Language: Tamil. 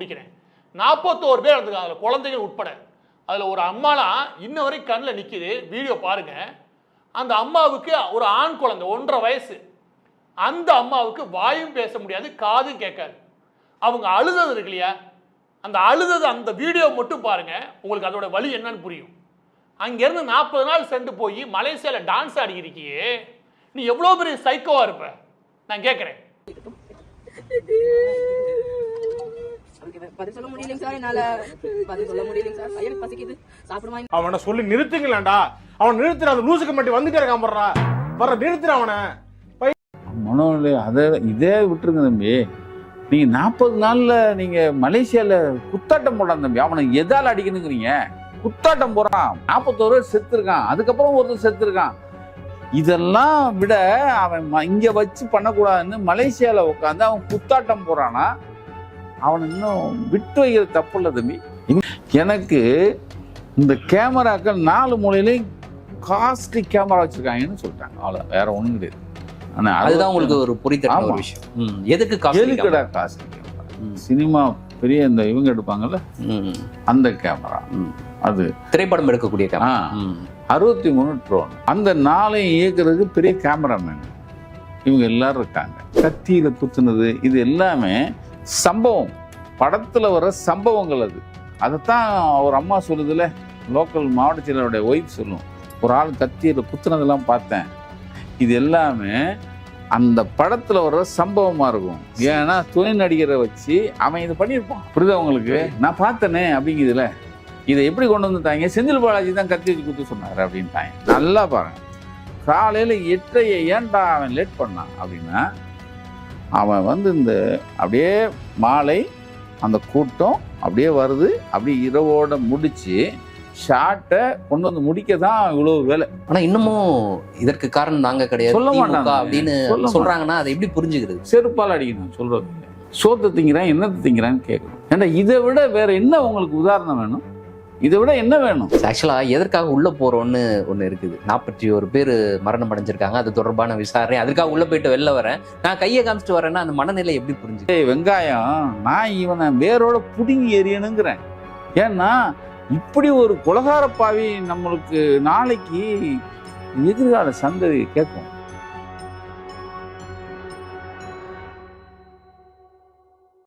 பிடிக்கிறேன். 41 பேர் இருந்துங்க, அதில் குழந்தைகள் உட்பட. அதில் ஒரு அம்மாலாம் இன்ன வரைக்கும் கண்ணில் நிற்கிது. வீடியோ பாருங்க. அந்த அம்மாவுக்கு ஒரு ஆண் குழந்தை 1.5 வயசு. அந்த அம்மாவுக்கு வாயும் பேச முடியாது, காதும் கேட்காது. அவங்க அழுதது இருக்கு இல்லையா, அந்த அழுதது அந்த வீடியோ மட்டும் பாருங்க, உங்களுக்கு அதோட வலி என்னன்னு புரியும். அங்கேருந்து 40 நாள் சென்று போய் மலேசியாவில் டான்ஸ் ஆடிக்கிறிக்கியே, நீ எவ்வளோ பெரிய சைக்கோவா இருப்ப நான் கேட்குறேன். அவனை சொல்லி நிறுத்துங்களேன்டா. அவன் நிறுத்துற அந்த லூசுக்கு மட்டும் வந்துட்டே இருக்கான். வர்ற நிறுத்துற அவனை. மனோநிலை அதை இதே விட்டுருங்க தம்பி. நீங்க 40 நாள்ல நீங்க மலேசியால குத்தாட்டம் போடான் தம்பி. அவனை எதால அடிக்கணுங்கிறீங்க? குத்தாட்டம் போறான், 41 பேர் செத்துருக்கான், அதுக்கப்புறம் ஒருத்தர் செத்துருக்கான். இதெல்லாம் விட அவன் இங்க வச்சு பண்ணக்கூடாதுன்னு மலேசியால உட்காந்து அவன் குத்தாட்டம் போறானா, அவன் இன்னும் விட்டு வைக்கிற தப்பு இல்லை தம்பி. எனக்கு இந்த கேமராக்கள் 4 மூலையிலையும் காஸ்ட்லி கேமரா வச்சிருக்காங்கன்னு சொல்லிட்டாங்க. அவ்வளோ, வேற ஒன்றும் கிடையாது. ஆனா அதுதான் உங்களுக்கு ஒரு புரிதல் விஷயம். எதுக்கு காஸ்ட்லி கேமரா? சினிமா பெரிய இந்த இவங்க எடுப்பாங்கல்ல அந்த கேமரா, அது திரைப்படம் எடுக்கக்கூடிய கேமரா. 63 ட்ரோன். அந்த 4 இயக்குறதுக்கு பெரிய கேமராமேன் இவங்க எல்லாரும் இருக்காங்க. கத்தியில குத்துனது இது எல்லாமே சம்பவம், படத்துல வர சம்பவங்கள். அது அதைத்தான் ஒரு அம்மா சொல்லுதுல, லோக்கல் மாவட்ட செயலருடைய ஒய்ஃப் சொல்லும், ஒரு ஆள் கத்தியில குத்துனதெல்லாம் பார்த்தேன். இது எல்லாமே அந்த படத்துல வர்ற சம்பவமா இருக்கும். ஏன்னா துணை நடிகரை வச்சு அவன் இது பண்ணியிருப்பான். புரியுதா உங்களுக்கு? நான் பார்த்தனே அப்படிங்குதுல. இதை எப்படி கொண்டு வந்துட்டாங்க? செந்தில் பாலாஜி தான் கத்தி வச்சு குத்து சொன்னார் அப்படின்ட்டாங்க. நல்லா பாருங்க, காலையில 8:30 ஏன்டா அவன் லேட் பண்ணான் அப்படின்னா, அவன் இந்த அப்படியே மாலை அந்த கூட்டம் அப்படியே வருது, அப்படியே இரவோட முடிச்சு ஷார்ட்டை கொண்டு வந்து முடிக்க தான் இவ்வளவு வேலை. ஆனா இன்னமும் இதற்கு காரணம் நாங்க கிடையாது சொல்ல மாட்டாங்க அப்படின்னு சொல்றாங்கன்னா அதை எப்படி புரிஞ்சுக்கிறது? செருப்பால் அடிக்கணும் சொல்றது. சோத்தை திங்கிறான், என்னத்தை திங்கிறான்னு கேட்கணும். ஏன்னா இதை விட வேற என்ன உங்களுக்கு உதாரணம் வேணும்? இதை விட என்ன வேணும்? ஆக்சுவலா எதற்காக உள்ள போறோம்னு ஒண்ணு இருக்குது. 41 பேர் மரணம் அடைஞ்சிருக்காங்க, அது தொடர்பான விசாரணை. அதுக்காக உள்ள போயிட்டு வெளில வரேன், நான் கையை காமிச்சிட்டு வரேன்னா அந்த மனநிலை எப்படி புரிஞ்சு? வெங்காயம் நான் இவனை வேரோட புடுங்கி எறியணுங்கிறேன். ஏன்னா இப்படி ஒரு கொலகார பாவி நம்மளுக்கு நாளைக்கு எதிர்கால சந்ததி கேட்கும்.